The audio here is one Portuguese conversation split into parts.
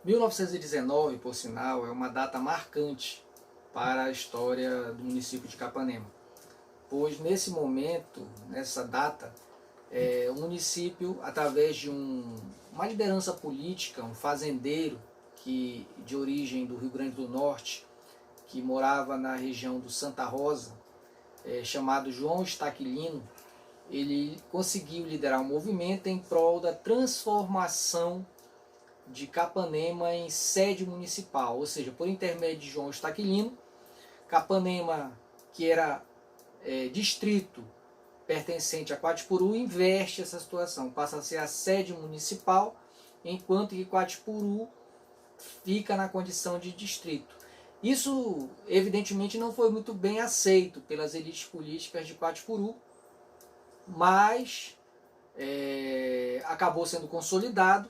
1919, por sinal, é uma data marcante para a história do município de Capanema, pois nesse momento, nessa data, o município, através de uma liderança política, um fazendeiro de origem do Rio Grande do Norte, que morava na região do Santa Rosa, chamado João Estaquilino, ele conseguiu liderar um movimento em prol da transformação de Capanema em sede municipal, ou seja, por intermédio de João Estaquilino, Capanema, que era distrito pertencente a Quatipuru, inverte essa situação, passa a ser a sede municipal, enquanto que Quatipuru fica na condição de distrito. Isso, evidentemente, não foi muito bem aceito pelas elites políticas de Quatipuru, mas acabou sendo consolidado,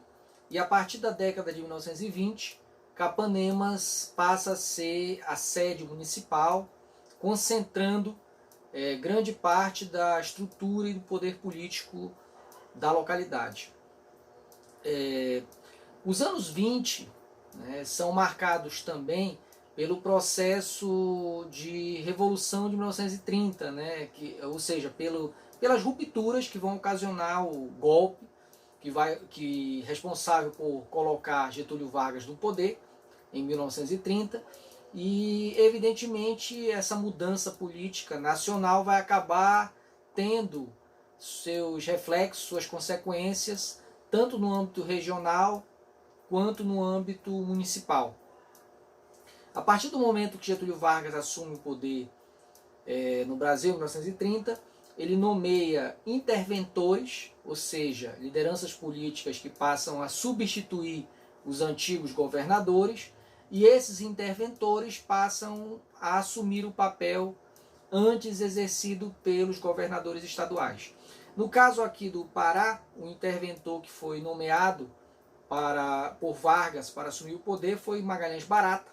e a partir da década de 1920, Capanemas passa a ser a sede municipal, concentrando grande parte da estrutura e do poder político da localidade. Os anos 20 são marcados também pelo processo de Revolução de 1930, ou seja, pelas rupturas que vão ocasionar o golpe que responsável por colocar Getúlio Vargas no poder em 1930, e evidentemente essa mudança política nacional vai acabar tendo seus reflexos, suas consequências, tanto no âmbito regional quanto no âmbito municipal. A partir do momento que Getúlio Vargas assume o poder no Brasil, em 1930, ele nomeia interventores, ou seja, lideranças políticas que passam a substituir os antigos governadores, e esses interventores passam a assumir o papel antes exercido pelos governadores estaduais. No caso aqui do Pará, o interventor que foi nomeado por Vargas para assumir o poder foi Magalhães Barata,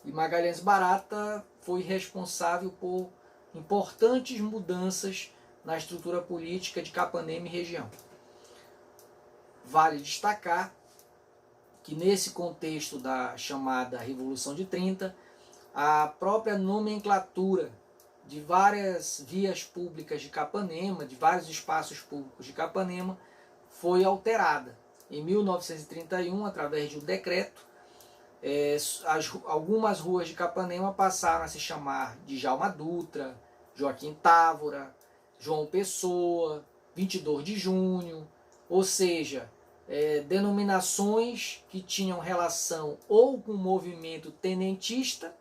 e Magalhães Barata foi responsável por importantes mudanças na estrutura política de Capanema e região. Vale destacar que nesse contexto da chamada Revolução de 30, a própria nomenclatura de várias vias públicas de Capanema, de vários espaços públicos de Capanema, foi alterada. Em 1931, através de um decreto, algumas ruas de Capanema passaram a se chamar de Djalma Dutra, Joaquim Távora, João Pessoa, 22 de junho, ou seja, denominações que tinham relação ou com o movimento tenentista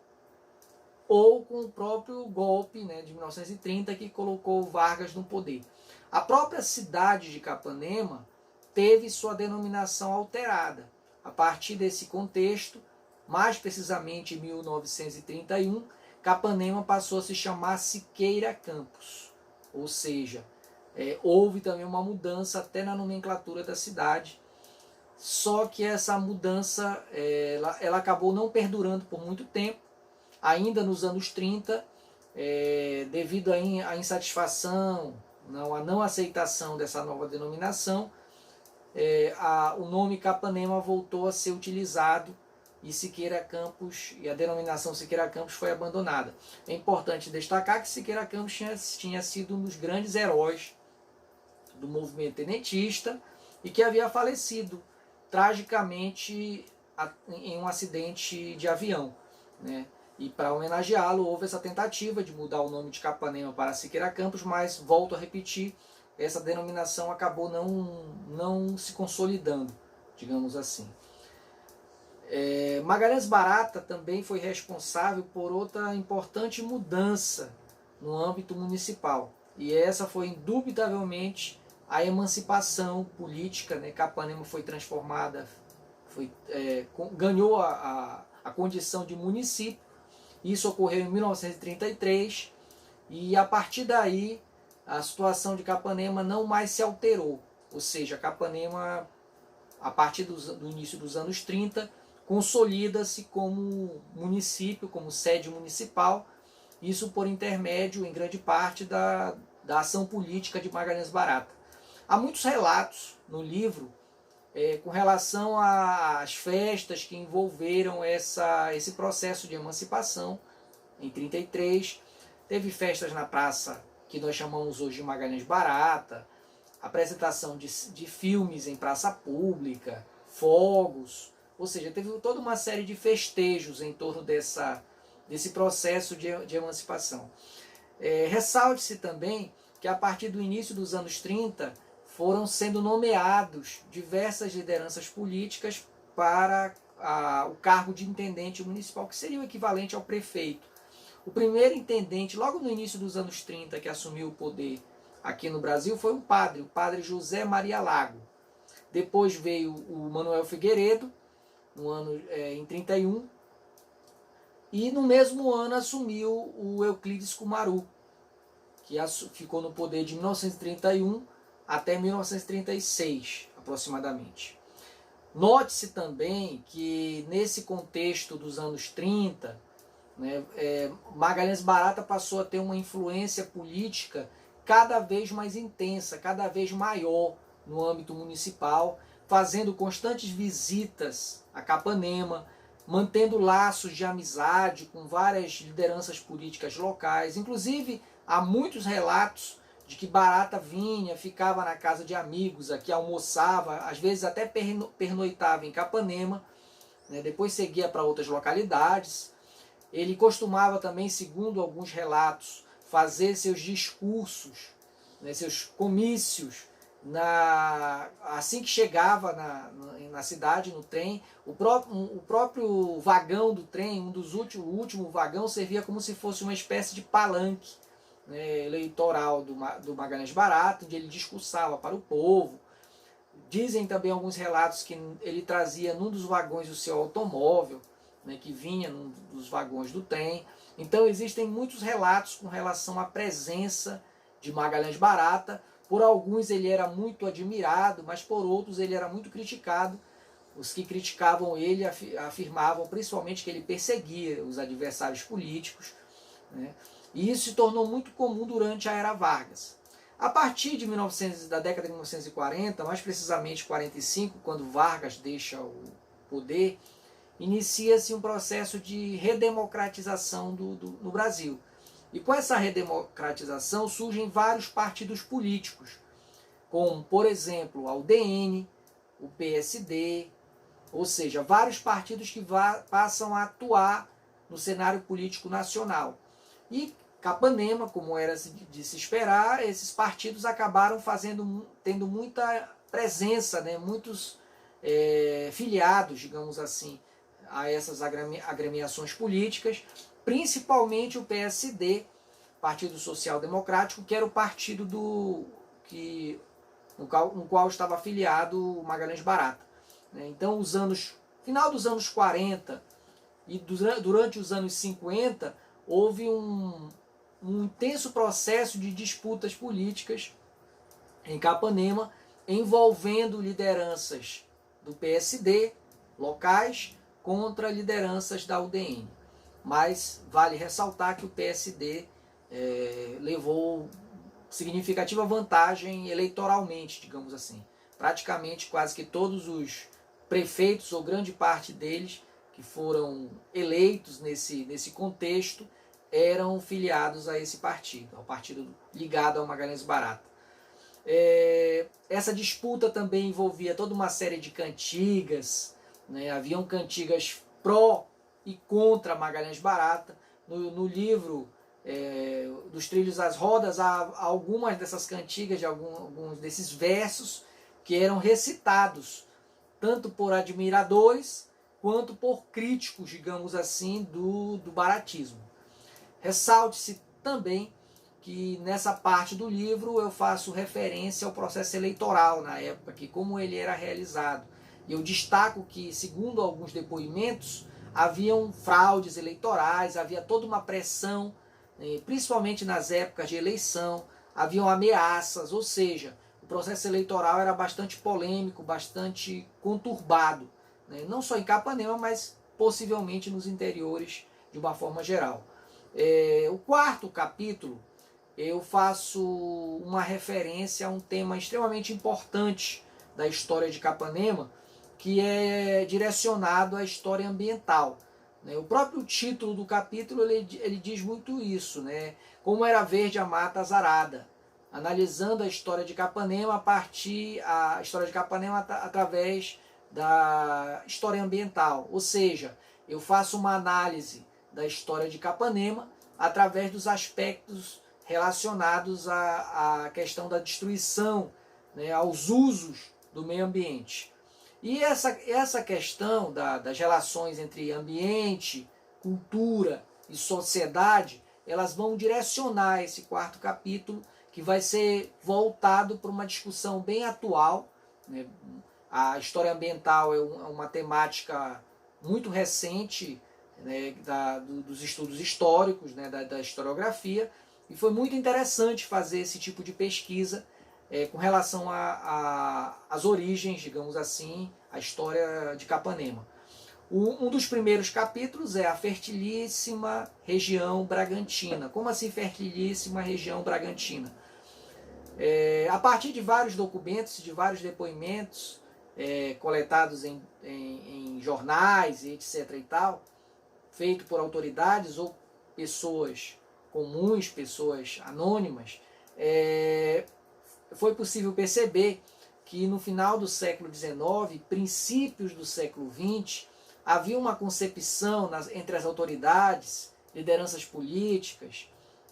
ou com o próprio golpe de 1930 que colocou Vargas no poder. A própria cidade de Capanema teve sua denominação alterada. A partir desse contexto, mais precisamente em 1931, Capanema passou a se chamar Siqueira Campos, ou seja, houve também uma mudança até na nomenclatura da cidade, só que essa mudança ela acabou não perdurando por muito tempo. Ainda nos anos 30, devido à insatisfação, à não aceitação dessa nova denominação, o nome Capanema voltou a ser utilizado e Siqueira Campos, e a denominação Siqueira Campos foi abandonada. É importante destacar que Siqueira Campos tinha sido um dos grandes heróis do movimento tenentista e que havia falecido tragicamente em um acidente de avião, E para homenageá-lo houve essa tentativa de mudar o nome de Capanema para Siqueira Campos, mas volto a repetir, essa denominação acabou não se consolidando, digamos assim. Magalhães Barata também foi responsável por outra importante mudança no âmbito municipal, e essa foi indubitavelmente a emancipação política. Capanema foi transformada, ganhou a condição de município. Isso ocorreu em 1933, e a partir daí a situação de Capanema não mais se alterou, ou seja, Capanema, a partir do início dos anos 30, consolida-se como município, como sede municipal, isso por intermédio, em grande parte, da ação política de Magalhães Barata. Há muitos relatos no livro com relação às festas que envolveram esse processo de emancipação. Em 33, teve festas na praça que nós chamamos hoje de Magalhães Barata, apresentação de filmes em praça pública, fogos, ou seja, teve toda uma série de festejos em torno desse processo de emancipação. Ressalte-se também que a partir do início dos anos 30 foram sendo nomeados diversas lideranças políticas para o cargo de intendente municipal, que seria o equivalente ao prefeito. O primeiro intendente, logo no início dos anos 30, que assumiu o poder aqui no Brasil, foi um padre, o padre José Maria Lago. Depois veio o Manuel Figueiredo, em 31, e no mesmo ano assumiu o Euclides Kumaru, que ficou no poder de 1931 até 1936, aproximadamente. Note-se também que nesse contexto dos anos 30, Magalhães Barata passou a ter uma influência política cada vez mais intensa, cada vez maior no âmbito municipal, fazendo constantes visitas a Capanema, mantendo laços de amizade com várias lideranças políticas locais. Inclusive, há muitos relatos de que Barata vinha, ficava na casa de amigos aqui, almoçava, às vezes até pernoitava em Capanema, depois seguia para outras localidades. Ele costumava também, segundo alguns relatos, fazer seus discursos, seus comícios, assim que chegava na cidade, no trem. O próprio vagão do trem, o último vagão, servia como se fosse uma espécie de palanque eleitoral do Magalhães Barata, onde ele discursava para o povo. Dizem também alguns relatos que ele trazia num dos vagões o seu automóvel, que vinha num dos vagões do trem. Então existem muitos relatos com relação à presença de Magalhães Barata. Por alguns ele era muito admirado, mas por outros ele era muito criticado. Os que criticavam ele afirmavam principalmente que ele perseguia os adversários políticos, E isso se tornou muito comum durante a Era Vargas. A partir da década de 1940, mais precisamente 45, quando Vargas deixa o poder, inicia-se um processo de redemocratização no Brasil. E com essa redemocratização surgem vários partidos políticos, como, por exemplo, a UDN, o PSD, ou seja, vários partidos que passam a atuar no cenário político nacional. E Capanema, como era de se esperar, esses partidos acabaram tendo muita presença, muitos filiados, digamos assim, a essas agremiações políticas, principalmente o PSD, Partido Social Democrático, que era o partido no qual estava afiliado o Magalhães Barata. Então, final dos anos 40 e durante os anos 50, houve um intenso processo de disputas políticas em Capanema, envolvendo lideranças do PSD locais contra lideranças da UDN. Mas vale ressaltar que o PSD levou significativa vantagem eleitoralmente, digamos assim. Praticamente quase que todos os prefeitos, ou grande parte deles, que foram eleitos nesse contexto, eram filiados a esse partido, ao partido ligado ao Magalhães Barata. Essa disputa também envolvia toda uma série de cantigas, haviam cantigas pró e contra Magalhães Barata. No livro dos Trilhos às Rodas, há algumas dessas cantigas, de alguns desses versos, que eram recitados tanto por admiradores quanto por críticos, digamos assim, do baratismo. Ressalte-se também que nessa parte do livro eu faço referência ao processo eleitoral na época, que como ele era realizado. E eu destaco que, segundo alguns depoimentos, haviam fraudes eleitorais, havia toda uma pressão, principalmente nas épocas de eleição, haviam ameaças, ou seja, o processo eleitoral era bastante polêmico, bastante conturbado, não só em Capanema, mas possivelmente nos interiores de uma forma geral. O quarto capítulo, eu faço uma referência a um tema extremamente importante da história de Capanema, que é direcionado à história ambiental. O próprio título do capítulo ele diz muito isso, né? Como era verde a mata azarada, analisando a história de Capanema através da história ambiental. Ou seja, eu faço uma análise da história de Capanema através dos aspectos relacionados à questão da destruição, né, aos usos do meio ambiente. E essa questão das relações entre ambiente, cultura e sociedade, elas vão direcionar esse quarto capítulo, que vai ser voltado para uma discussão bem atual, né? A história ambiental é uma temática muito recente, né, dos estudos históricos, né, da historiografia, e foi muito interessante fazer esse tipo de pesquisa com relação às origens, digamos assim, a história de Capanema. Um dos primeiros capítulos é a fertilíssima região bragantina. Como assim fertilíssima região bragantina? A partir de vários documentos, de vários depoimentos coletados em jornais, etc. e tal, feito por autoridades ou pessoas comuns, pessoas anônimas, foi possível perceber que no final do século XIX, princípios do século XX, havia uma concepção entre as autoridades, lideranças políticas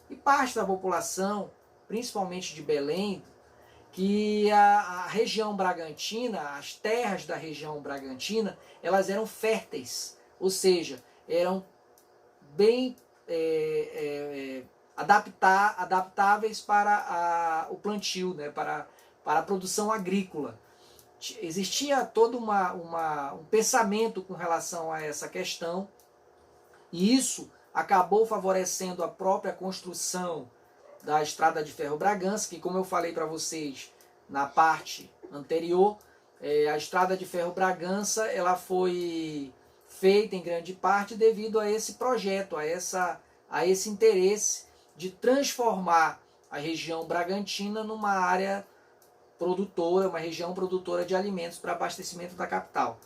e parte da população, principalmente de Belém, que a região bragantina, as terras da região bragantina, elas eram férteis, ou seja, eram bem adaptáveis para o plantio, né, para a produção agrícola. Existia todo um pensamento com relação a essa questão, e isso acabou favorecendo a própria construção da Estrada de Ferro Bragança, que, como eu falei para vocês na parte anterior, a Estrada de Ferro Bragança ela foi feita em grande parte devido a esse projeto, a esse interesse de transformar a região bragantina numa área produtora, uma região produtora de alimentos para abastecimento da capital.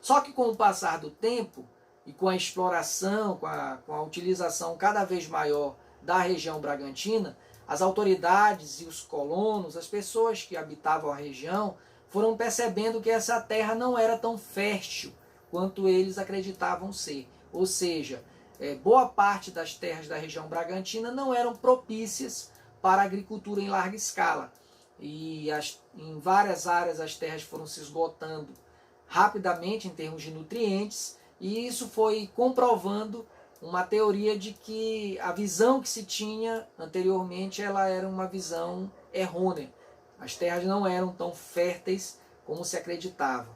Só que com o passar do tempo e com a exploração, com a utilização cada vez maior da região bragantina, as autoridades e os colonos, as pessoas que habitavam a região, foram percebendo que essa terra não era tão fértil quanto eles acreditavam ser. Ou seja, boa parte das terras da região bragantina não eram propícias para a agricultura em larga escala. E em várias áreas as terras foram se esgotando rapidamente em termos de nutrientes, e isso foi comprovando uma teoria de que a visão que se tinha anteriormente ela era uma visão errônea. As terras não eram tão férteis como se acreditava.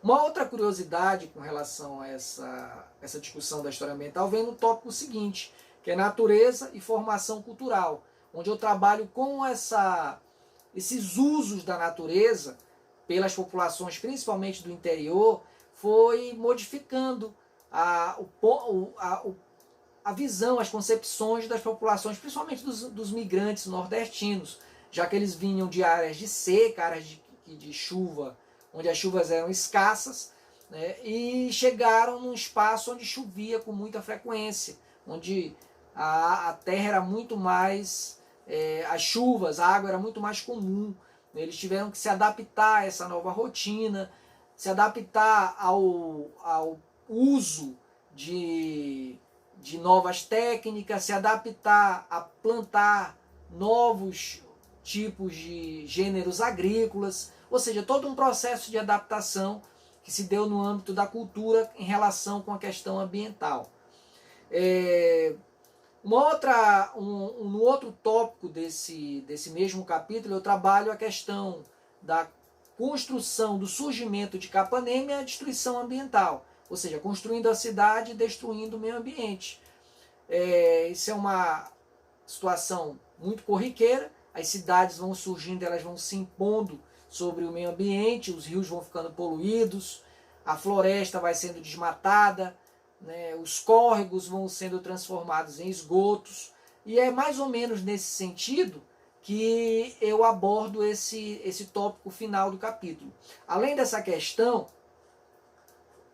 Uma outra curiosidade com relação a essa discussão da história ambiental vem no tópico seguinte, que é natureza e formação cultural, onde eu trabalho com esses usos da natureza pelas populações, principalmente do interior, foi modificando a visão, as concepções das populações, principalmente dos migrantes nordestinos, já que eles vinham de áreas de seca, áreas de chuva, onde as chuvas eram escassas, né, e chegaram num espaço onde chovia com muita frequência, onde a terra era muito mais, as chuvas, a água era muito mais comum. Eles tiveram que se adaptar a essa nova rotina, se adaptar ao uso de novas técnicas, se adaptar a plantar novos tipos de gêneros agrícolas, ou seja, todo um processo de adaptação que se deu no âmbito da cultura em relação com a questão ambiental. No outro tópico desse mesmo capítulo, eu trabalho a questão da construção, do surgimento de Capanema e a destruição ambiental, ou seja, construindo a cidade e destruindo o meio ambiente. Isso é uma situação muito corriqueira, as cidades vão surgindo, elas vão se impondo sobre o meio ambiente, os rios vão ficando poluídos, a floresta vai sendo desmatada, né, os córregos vão sendo transformados em esgotos, e é mais ou menos nesse sentido que eu abordo esse tópico final do capítulo. Além dessa questão,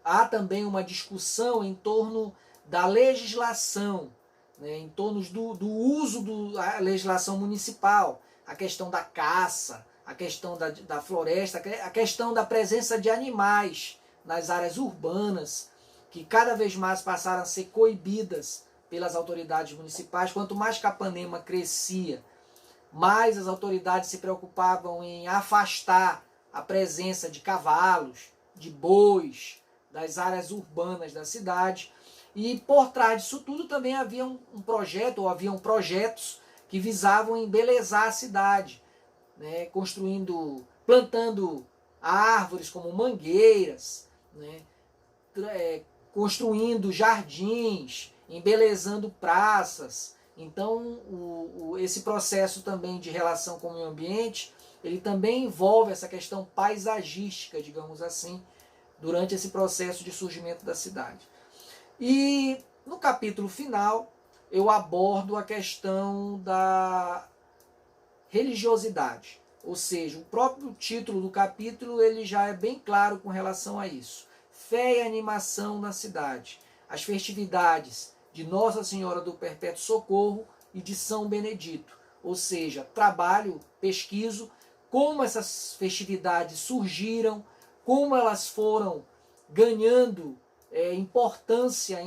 há também uma discussão em torno da legislação, né, em torno do uso da legislação municipal, a questão da caça, a questão da floresta, a questão da presença de animais nas áreas urbanas, que cada vez mais passaram a ser coibidas pelas autoridades municipais. Quanto mais Capanema crescia, mais as autoridades se preocupavam em afastar a presença de cavalos, de bois, das áreas urbanas da cidade. E por trás disso tudo também havia um projeto, ou haviam projetos que visavam embelezar a cidade, né, plantando árvores como mangueiras, né, construindo jardins, embelezando praças. Então, esse processo também de relação com o meio ambiente, ele também envolve essa questão paisagística, digamos assim, durante esse processo de surgimento da cidade. E no capítulo final, eu abordo a questão da religiosidade. Ou seja, o próprio título do capítulo ele já é bem claro com relação a isso. Fé e animação na cidade. As festividades de Nossa Senhora do Perpétuo Socorro e de São Benedito. Ou seja, trabalho, pesquiso como essas festividades surgiram, como elas foram ganhando importância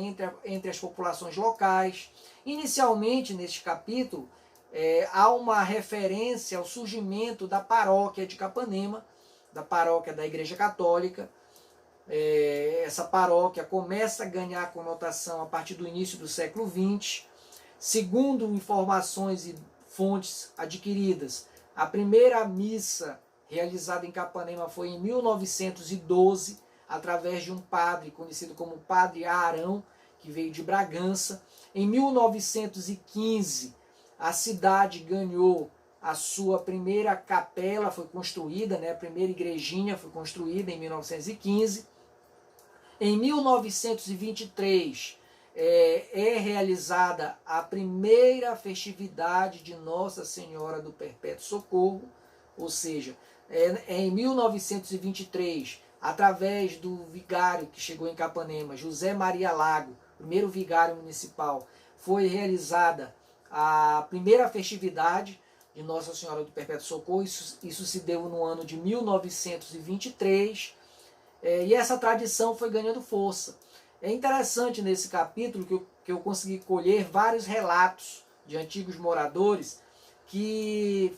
entre as populações locais. Inicialmente, neste capítulo, há uma referência ao surgimento da paróquia de Capanema, da paróquia da Igreja Católica. Essa paróquia começa a ganhar conotação a partir do início do século XX. Segundo informações e fontes adquiridas, a primeira missa realizada em Capanema foi em 1912, através de um padre conhecido como Padre Arão, que veio de Bragança. Em 1915, a cidade ganhou a sua primeira capela, foi construída, né? A primeira igrejinha foi construída em 1915. Em 1923, é realizada a primeira festividade de Nossa Senhora do Perpétuo Socorro, ou seja, em 1923, através do vigário que chegou em Capanema, José Maria Lago, primeiro vigário municipal, foi realizada a primeira festividade de Nossa Senhora do Perpétuo Socorro. Isso se deu no ano de 1923, e essa tradição foi ganhando força. É interessante nesse capítulo que eu consegui colher vários relatos de antigos moradores que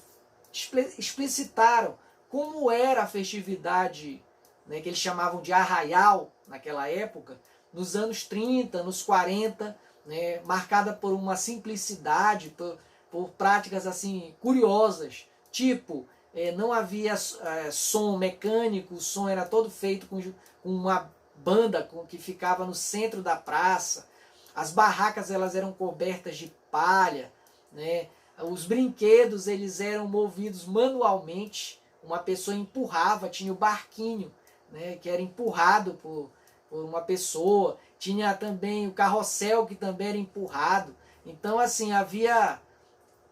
explicitaram como era a festividade, né, que eles chamavam de arraial naquela época, nos anos 30, nos 40, né, marcada por uma simplicidade, por práticas assim curiosas, tipo, não havia som mecânico, o som era todo feito com uma banda que ficava no centro da praça, as barracas elas eram cobertas de palha, né, os brinquedos eles eram movidos manualmente, uma pessoa empurrava, tinha o barquinho, né, que era empurrado por uma pessoa, tinha também o carrossel que também era empurrado. Então assim, havia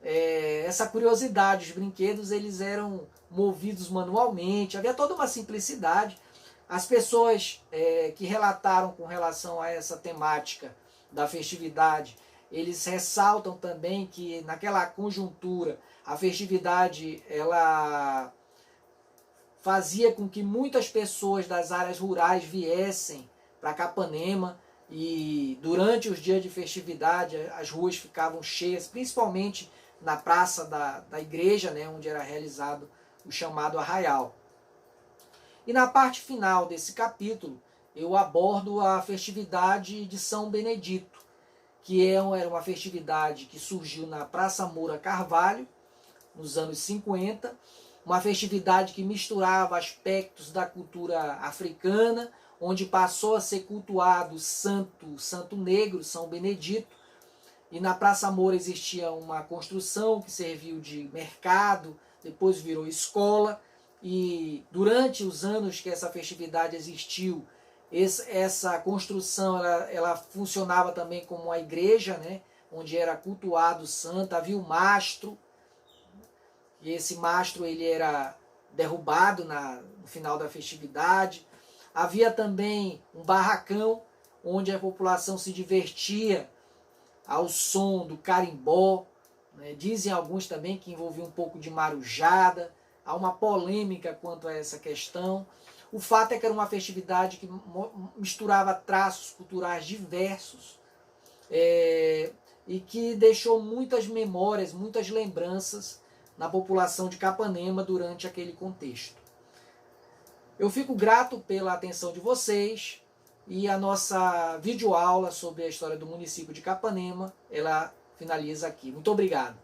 essa curiosidade, os brinquedos eles eram movidos manualmente, havia toda uma simplicidade. As pessoas que relataram com relação a essa temática da festividade, eles ressaltam também que naquela conjuntura a festividade ela fazia com que muitas pessoas das áreas rurais viessem para Capanema, e durante os dias de festividade as ruas ficavam cheias, principalmente na praça da igreja, né, onde era realizado o chamado arraial. E na parte final desse capítulo eu abordo a festividade de São Benedito, que era uma festividade que surgiu na Praça Moura Carvalho, nos anos 50, uma festividade que misturava aspectos da cultura africana, onde passou a ser cultuado o santo negro, São Benedito, e na Praça Moura existia uma construção que serviu de mercado, depois virou escola, e durante os anos que essa festividade existiu, essa construção ela funcionava também como uma igreja, né, onde era cultuado o santo, havia o mastro. E esse mastro ele era derrubado no final da festividade. Havia também um barracão onde a população se divertia ao som do carimbó. Né? Dizem alguns também que envolvia um pouco de marujada. Há uma polêmica quanto a essa questão. O fato é que era uma festividade que misturava traços culturais diversos e que deixou muitas memórias, muitas lembranças na população de Capanema durante aquele contexto. Eu fico grato pela atenção de vocês e a nossa videoaula sobre a história do município de Capanema, ela finaliza aqui. Muito obrigado.